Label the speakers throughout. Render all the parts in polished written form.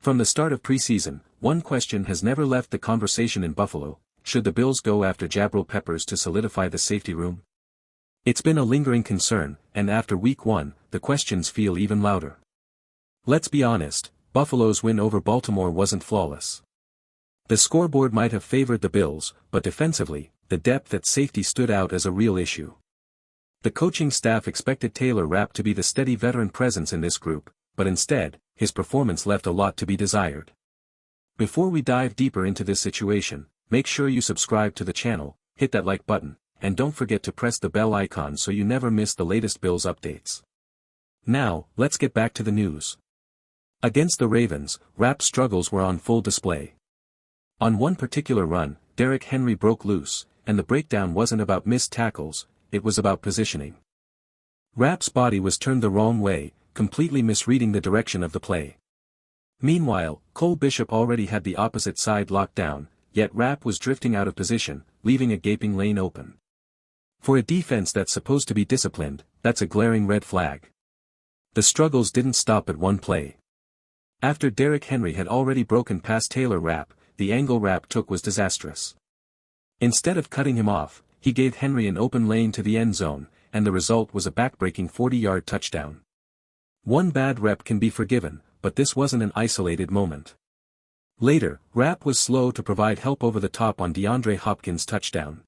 Speaker 1: From the start of preseason, one question has never left the conversation in Buffalo: should the Bills go after Jabrill Peppers to solidify the safety room? It's been a lingering concern, and after Week 1, the questions feel even louder. Let's be honest, Buffalo's win over Baltimore wasn't flawless. The scoreboard might have favored the Bills, but defensively, the depth at safety stood out as a real issue. The coaching staff expected Taylor Rapp to be the steady veteran presence in this group, but instead, his performance left a lot to be desired. Before we dive deeper into this situation, make sure you subscribe to the channel, hit that like button, and don't forget to press the bell icon so you never miss the latest Bills updates. Now, let's get back to the news. Against the Ravens, Rapp's struggles were on full display. On one particular run, Derrick Henry broke loose, and the breakdown wasn't about missed tackles, it was about positioning. Rapp's body was turned the wrong way, completely misreading the direction of the play. Meanwhile, Cole Bishop already had the opposite side locked down, yet Rapp was drifting out of position, leaving a gaping lane open. For a defense that's supposed to be disciplined, that's a glaring red flag. The struggles didn't stop at one play. After Derrick Henry had already broken past Taylor Rapp, the angle Rapp took was disastrous. Instead of cutting him off, he gave Henry an open lane to the end zone, and the result was a backbreaking 40-yard touchdown. One bad rep can be forgiven, but this wasn't an isolated moment. Later, Rapp was slow to provide help over the top on DeAndre Hopkins' touchdown.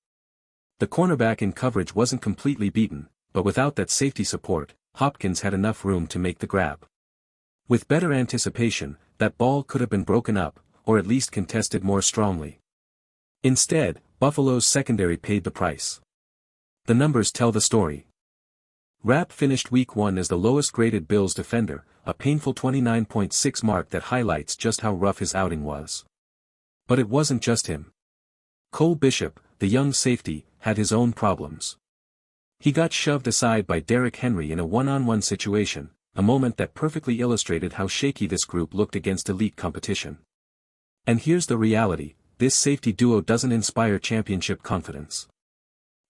Speaker 1: The cornerback in coverage wasn't completely beaten, but without that safety support, Hopkins had enough room to make the grab. With better anticipation, that ball could have been broken up, or at least contested more strongly. Instead, Buffalo's secondary paid the price. The numbers tell the story. Rapp finished Week 1 as the lowest-graded Bills defender, a painful 29.6 mark that highlights just how rough his outing was. But it wasn't just him. Cole Bishop, the young safety, had his own problems. He got shoved aside by Derrick Henry in a one-on-one situation, a moment that perfectly illustrated how shaky this group looked against elite competition. And here's the reality: this safety duo doesn't inspire championship confidence.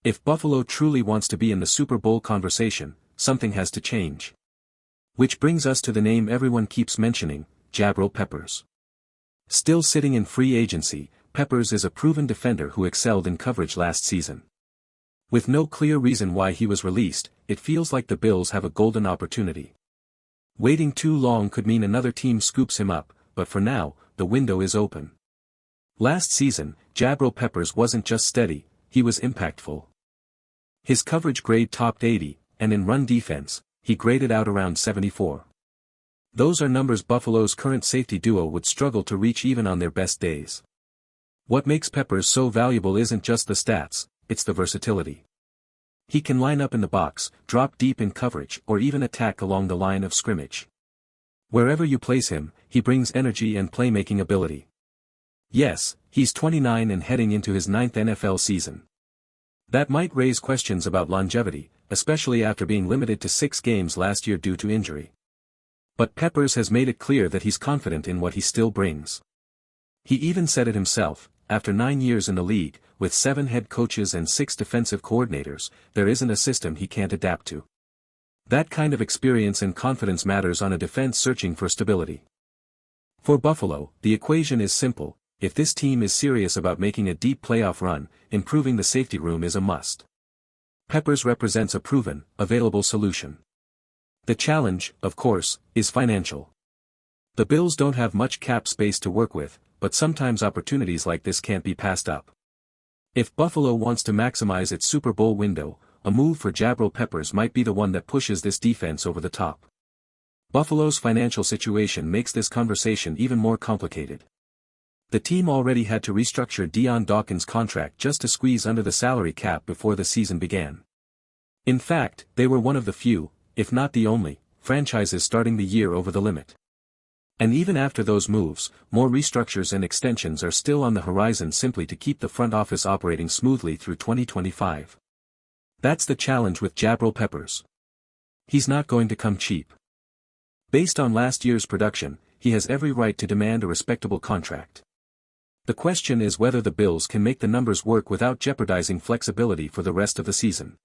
Speaker 1: If Buffalo truly wants to be in the Super Bowl conversation, something has to change. Which brings us to the name everyone keeps mentioning, Jabrill Peppers. Still sitting in free agency, Peppers is a proven defender who excelled in coverage last season. With no clear reason why he was released, it feels like the Bills have a golden opportunity. Waiting too long could mean another team scoops him up, but for now, the window is open. Last season, Jabrill Peppers wasn't just steady, he was impactful. His coverage grade topped 80, and in run defense, he graded out around 74. Those are numbers Buffalo's current safety duo would struggle to reach even on their best days. What makes Peppers so valuable isn't just the stats, it's the versatility. He can line up in the box, drop deep in coverage, or even attack along the line of scrimmage. Wherever you place him, he brings energy and playmaking ability. Yes, he's 29 and heading into his 9th NFL season. That might raise questions about longevity, especially after being limited to 6 games last year due to injury. But Peppers has made it clear that he's confident in what he still brings. He even said it himself: after 9 years in the league, with 7 head coaches and 6 defensive coordinators, there isn't a system he can't adapt to. That kind of experience and confidence matters on a defense searching for stability. For Buffalo, the equation is simple: if this team is serious about making a deep playoff run, improving the safety room is a must. Peppers represents a proven, available solution. The challenge, of course, is financial. The Bills don't have much cap space to work with, but sometimes opportunities like this can't be passed up. If Buffalo wants to maximize its Super Bowl window, a move for Jabrill Peppers might be the one that pushes this defense over the top. Buffalo's financial situation makes this conversation even more complicated. The team already had to restructure Dion Dawkins' contract just to squeeze under the salary cap before the season began. In fact, they were one of the few, if not the only, franchises starting the year over the limit. And even after those moves, more restructures and extensions are still on the horizon simply to keep the front office operating smoothly through 2025. That's the challenge with Jabrill Peppers. He's not going to come cheap. Based on last year's production, he has every right to demand a respectable contract. The question is whether the Bills can make the numbers work without jeopardizing flexibility for the rest of the season.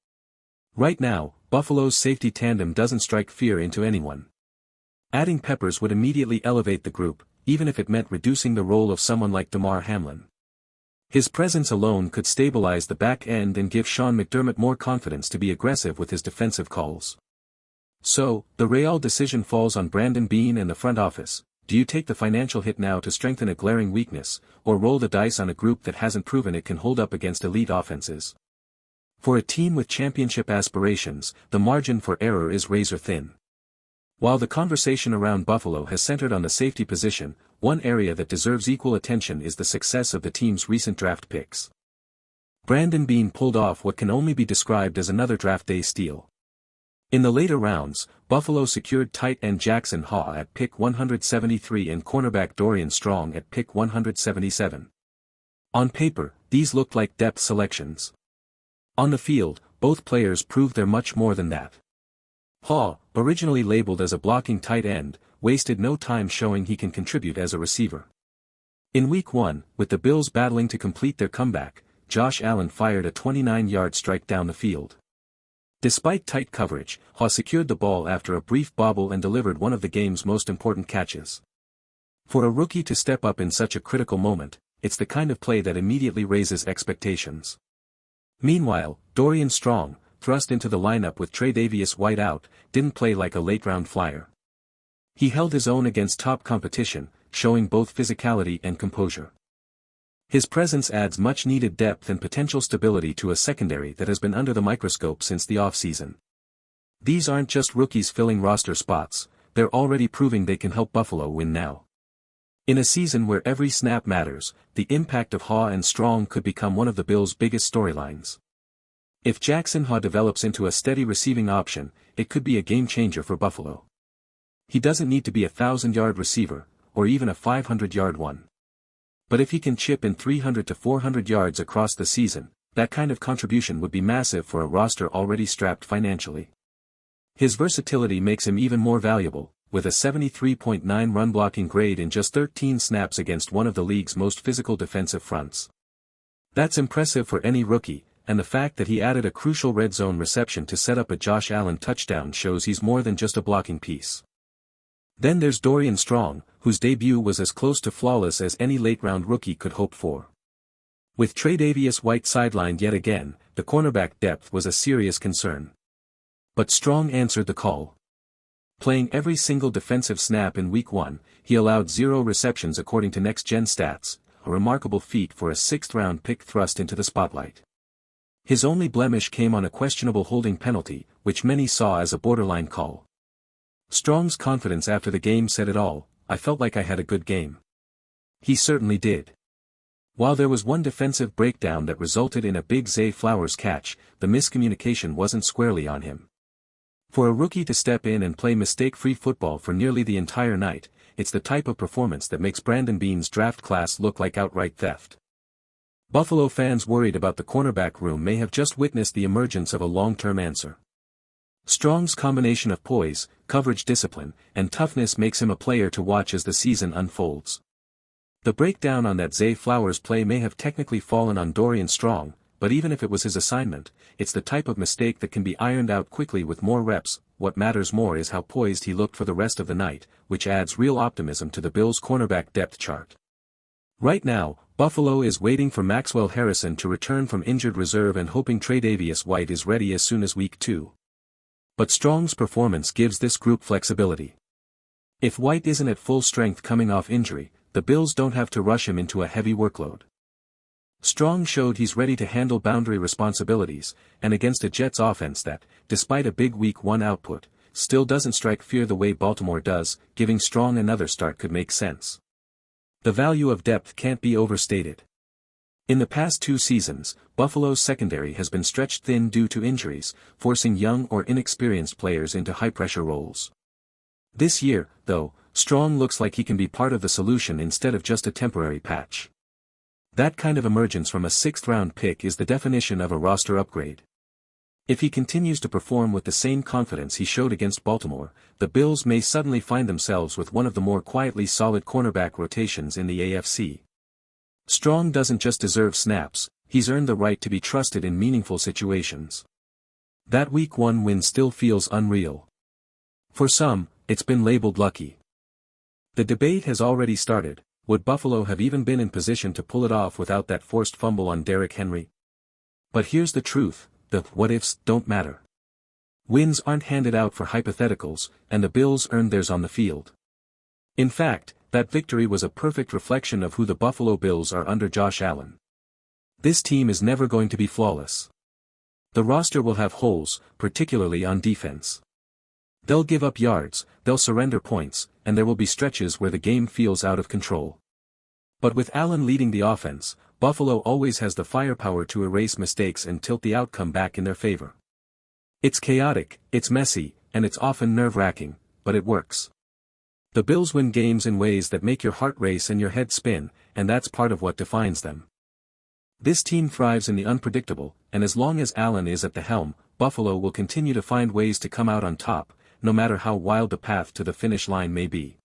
Speaker 1: Right now, Buffalo's safety tandem doesn't strike fear into anyone. Adding Peppers would immediately elevate the group, even if it meant reducing the role of someone like Damar Hamlin. His presence alone could stabilize the back end and give Sean McDermott more confidence to be aggressive with his defensive calls. So, the Real decision falls on Brandon Beane and the front office. Do you take the financial hit now to strengthen a glaring weakness, or roll the dice on a group that hasn't proven it can hold up against elite offenses? For a team with championship aspirations, the margin for error is razor thin. While the conversation around Buffalo has centered on the safety position, one area that deserves equal attention is the success of the team's recent draft picks. Brandon Beane pulled off what can only be described as another draft day steal. In the later rounds, Buffalo secured tight end Jackson Haw at pick 173 and cornerback Dorian Strong at pick 177. On paper, these looked like depth selections. On the field, both players proved they're much more than that. Haw, originally labeled as a blocking tight end, wasted no time showing he can contribute as a receiver. In Week 1, with the Bills battling to complete their comeback, Josh Allen fired a 29-yard strike down the field. Despite tight coverage, Haw secured the ball after a brief bobble and delivered one of the game's most important catches. For a rookie to step up in such a critical moment, it's the kind of play that immediately raises expectations. Meanwhile, Dorian Strong, thrust into the lineup with Tre'Davious White out, didn't play like a late-round flyer. He held his own against top competition, showing both physicality and composure. His presence adds much-needed depth and potential stability to a secondary that has been under the microscope since the offseason. These aren't just rookies filling roster spots, they're already proving they can help Buffalo win now. In a season where every snap matters, the impact of Haw and Strong could become one of the Bills' biggest storylines. If Jackson Haw develops into a steady receiving option, it could be a game-changer for Buffalo. He doesn't need to be a 1,000-yard receiver, or even a 500-yard one. But if he can chip in 300 to 400 yards across the season, that kind of contribution would be massive for a roster already strapped financially. His versatility makes him even more valuable, with a 73.9 run-blocking grade in just 13 snaps against one of the league's most physical defensive fronts. That's impressive for any rookie, and the fact that he added a crucial red zone reception to set up a Josh Allen touchdown shows he's more than just a blocking piece. Then there's Dorian Strong, whose debut was as close to flawless as any late-round rookie could hope for. With Tre'Davious White sidelined yet again, the cornerback depth was a serious concern. But Strong answered the call. Playing every single defensive snap in Week 1, he allowed 0 receptions according to Next Gen Stats, a remarkable feat for a 6th-round pick thrust into the spotlight. His only blemish came on a questionable holding penalty, which many saw as a borderline call. Strong's confidence after the game said it all. I felt like I had a good game. He certainly did. While there was one defensive breakdown that resulted in a big Zay Flowers catch, the miscommunication wasn't squarely on him. For a rookie to step in and play mistake-free football for nearly the entire night, it's the type of performance that makes Brandon Beane's draft class look like outright theft. Buffalo fans worried about the cornerback room may have just witnessed the emergence of a long-term answer. Strong's combination of poise, coverage discipline, and toughness makes him a player to watch as the season unfolds. The breakdown on that Zay Flowers play may have technically fallen on Dorian Strong, but even if it was his assignment, it's the type of mistake that can be ironed out quickly with more reps. What matters more is how poised he looked for the rest of the night, which adds real optimism to the Bills' cornerback depth chart. Right now, Buffalo is waiting for Maxwell Harrison to return from injured reserve and hoping Tre'Davious White is ready as soon as Week 2. But Strong's performance gives this group flexibility. If White isn't at full strength coming off injury, the Bills don't have to rush him into a heavy workload. Strong showed he's ready to handle boundary responsibilities, and against a Jets offense that, despite a big Week 1 output, still doesn't strike fear the way Baltimore does, giving Strong another start could make sense. The value of depth can't be overstated. In the past 2 seasons, Buffalo's secondary has been stretched thin due to injuries, forcing young or inexperienced players into high-pressure roles. This year, though, Strong looks like he can be part of the solution instead of just a temporary patch. That kind of emergence from a 6th-round pick is the definition of a roster upgrade. If he continues to perform with the same confidence he showed against Baltimore, the Bills may suddenly find themselves with one of the more quietly solid cornerback rotations in the AFC. Strong doesn't just deserve snaps, he's earned the right to be trusted in meaningful situations. That Week 1 win still feels unreal. For some, it's been labeled lucky. The debate has already started. Would Buffalo have even been in position to pull it off without that forced fumble on Derrick Henry? But here's the truth, the what-ifs don't matter. Wins aren't handed out for hypotheticals, and the Bills earned theirs on the field. In fact, that victory was a perfect reflection of who the Buffalo Bills are under Josh Allen. This team is never going to be flawless. The roster will have holes, particularly on defense. They'll give up yards, they'll surrender points, and there will be stretches where the game feels out of control. But with Allen leading the offense, Buffalo always has the firepower to erase mistakes and tilt the outcome back in their favor. It's chaotic, it's messy, and it's often nerve-wracking, but it works. The Bills win games in ways that make your heart race and your head spin, and that's part of what defines them. This team thrives in the unpredictable, and as long as Allen is at the helm, Buffalo will continue to find ways to come out on top, no matter how wild the path to the finish line may be.